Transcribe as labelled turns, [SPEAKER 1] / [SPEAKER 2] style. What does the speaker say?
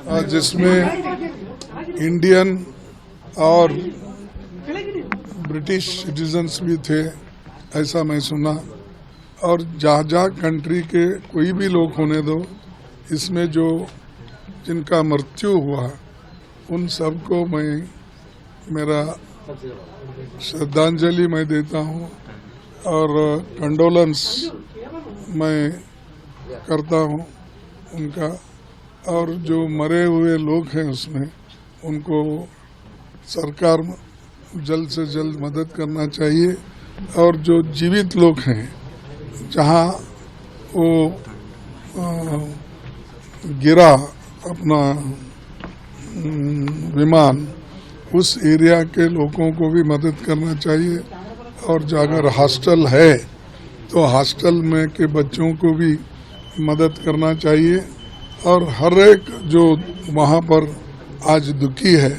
[SPEAKER 1] जिसमें इंडियन और British citizens भी थे, ऐसा मैं सुना। और जहाँ कंट्री के कोई भी लोग होने दो, इसमें जो जिनका मृत्यु हुआ उन सबको मैं मेरा श्रद्धांजलि मैं देता हूँ और कंडोलेंस मैं करता हूँ उनका। और जो मरे हुए लोग हैं उसमें उनको सरकार जल्द से जल्द मदद करना चाहिए। और जो जीवित लोग हैं, जहाँ वो गिरा अपना विमान, उस एरिया के लोगों को भी मदद करना चाहिए। और जो अगर हॉस्टल है तो हॉस्टल में के बच्चों को भी मदद करना चाहिए। और हर एक जो वहाँ पर आज दुखी है